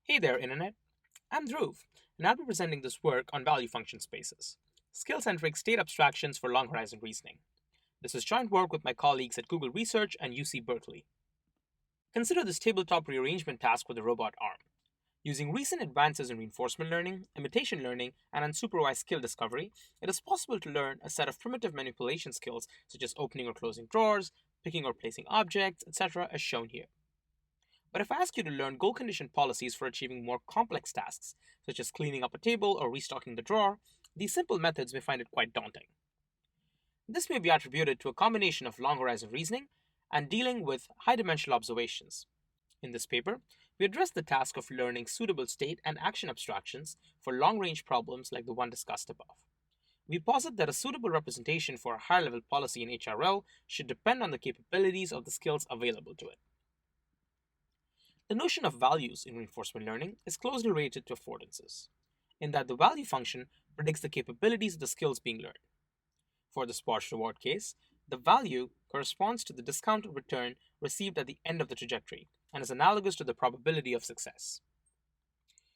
Hey there, Internet. I'm Dhruv, and I'll be presenting this work on value function spaces, skill-centric state abstractions for long horizon reasoning. This is joint work with my colleagues at Google Research and UC Berkeley. Consider this tabletop rearrangement task with a robot arm. Using recent advances in reinforcement learning, imitation learning, and unsupervised skill discovery, it is possible to learn a set of primitive manipulation skills such as opening or closing drawers, picking or placing objects, etc., as shown here. But if I ask you to learn goal condition policies for achieving more complex tasks, such as cleaning up a table or restocking the drawer, these simple methods may find it quite daunting. This may be attributed to a combination of long horizon reasoning and dealing with high dimensional observations. In this paper, we address the task of learning suitable state and action abstractions for long range problems like the one discussed above. We posit that a suitable representation for a higher level policy in HRL should depend on the capabilities of the skills available to it. The notion of values in reinforcement learning is closely related to affordances, in that the value function predicts the capabilities of the skills being learned. For the sports reward case, the value corresponds to the discounted return received at the end of the trajectory and is analogous to the probability of success.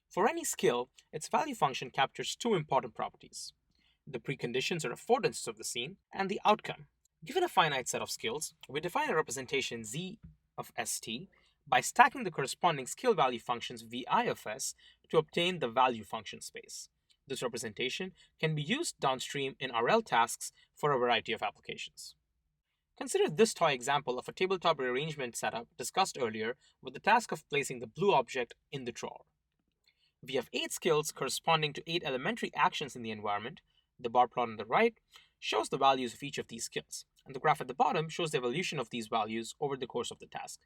For any skill, its value function captures two important properties: the preconditions or affordances of the scene and the outcome. Given a finite set of skills, we define a representation Z of ST by stacking the corresponding skill value functions Vi of S to obtain the value function space. This representation can be used downstream in RL tasks for a variety of applications. Consider this toy example of a tabletop rearrangement setup discussed earlier with the task of placing the blue object in the drawer. We have 8 skills corresponding to 8 elementary actions in the environment. The bar plot on the right shows the values of each of these skills, and the graph at the bottom shows the evolution of these values over the course of the task.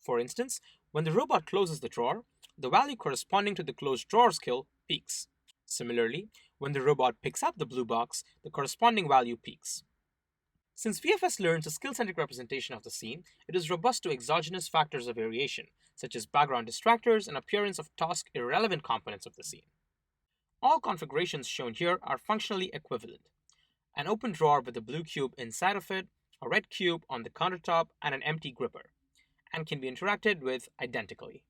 For instance, when the robot closes the drawer, the value corresponding to the closed drawer skill peaks. Similarly, when the robot picks up the blue box, the corresponding value peaks. Since VFS learns a skill-centric representation of the scene, it is robust to exogenous factors of variation, such as background distractors and appearance of task-irrelevant components of the scene. All configurations shown here are functionally equivalent: an open drawer with a blue cube inside of it, a red cube on the countertop, and an empty gripper, and can be interacted with identically.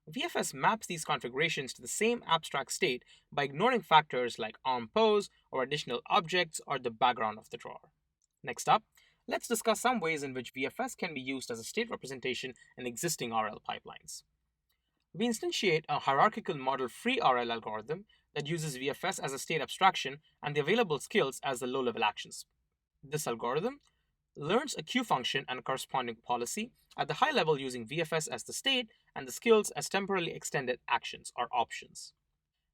VFS maps these configurations to the same abstract state by ignoring factors like arm pose or additional objects or the background of the drawer. Next up, let's discuss some ways in which VFS can be used as a state representation in existing RL pipelines. We instantiate a hierarchical model-free RL algorithm that uses VFS as a state abstraction and the available skills as the low-level actions. This algorithm learns a Q function and a corresponding policy at the high level using VFS as the state and the skills as temporally extended actions or options.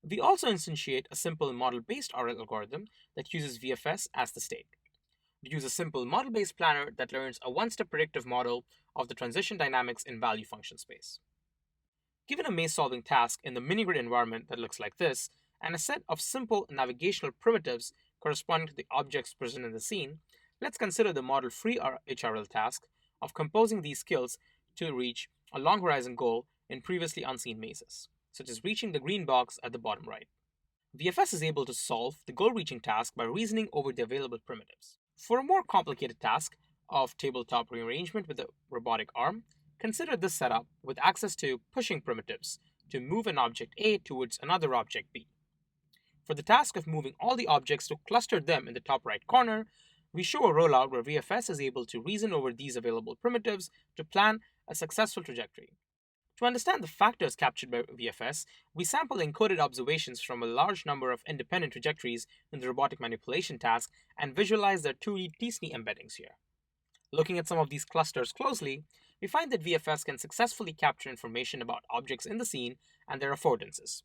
We also instantiate a simple model-based RL algorithm that uses VFS as the state. We use a simple model-based planner that learns a one-step predictive model of the transition dynamics in value function space. Given a maze-solving task in the mini-grid environment that looks like this, and a set of simple navigational primitives corresponding to the objects present in the scene, let's consider the model-free HRL task of composing these skills to reach a long horizon goal in previously unseen mazes, such as reaching the green box at the bottom right. VFS is able to solve the goal-reaching task by reasoning over the available primitives. For a more complicated task of tabletop rearrangement with a robotic arm, consider this setup with access to pushing primitives to move an object A towards another object B. For the task of moving all the objects to cluster them in the top right corner, we show a rollout where VFS is able to reason over these available primitives to plan a successful trajectory. To understand the factors captured by VFS, we sample encoded observations from a large number of independent trajectories in the robotic manipulation task and visualize their 2D t-SNE embeddings here. Looking at some of these clusters closely, we find that VFS can successfully capture information about objects in the scene and their affordances.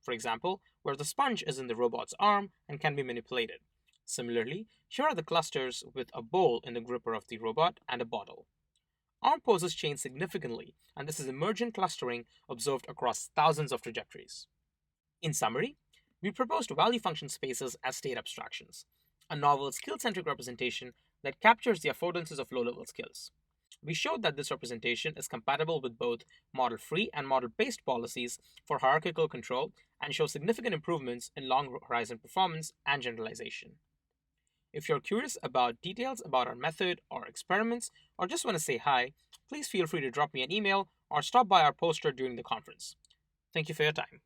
For example, where the sponge is in the robot's arm and can be manipulated. Similarly, here are the clusters with a bowl in the gripper of the robot and a bottle. Arm poses change significantly, and this is emergent clustering observed across thousands of trajectories. In summary, we proposed value function spaces as state abstractions, a novel skill-centric representation that captures the affordances of low-level skills. We showed that this representation is compatible with both model-free and model-based policies for hierarchical control and shows significant improvements in long horizon performance and generalization. If you're curious about details about our method or experiments, or just want to say hi, please feel free to drop me an email or stop by our poster during the conference. Thank you for your time.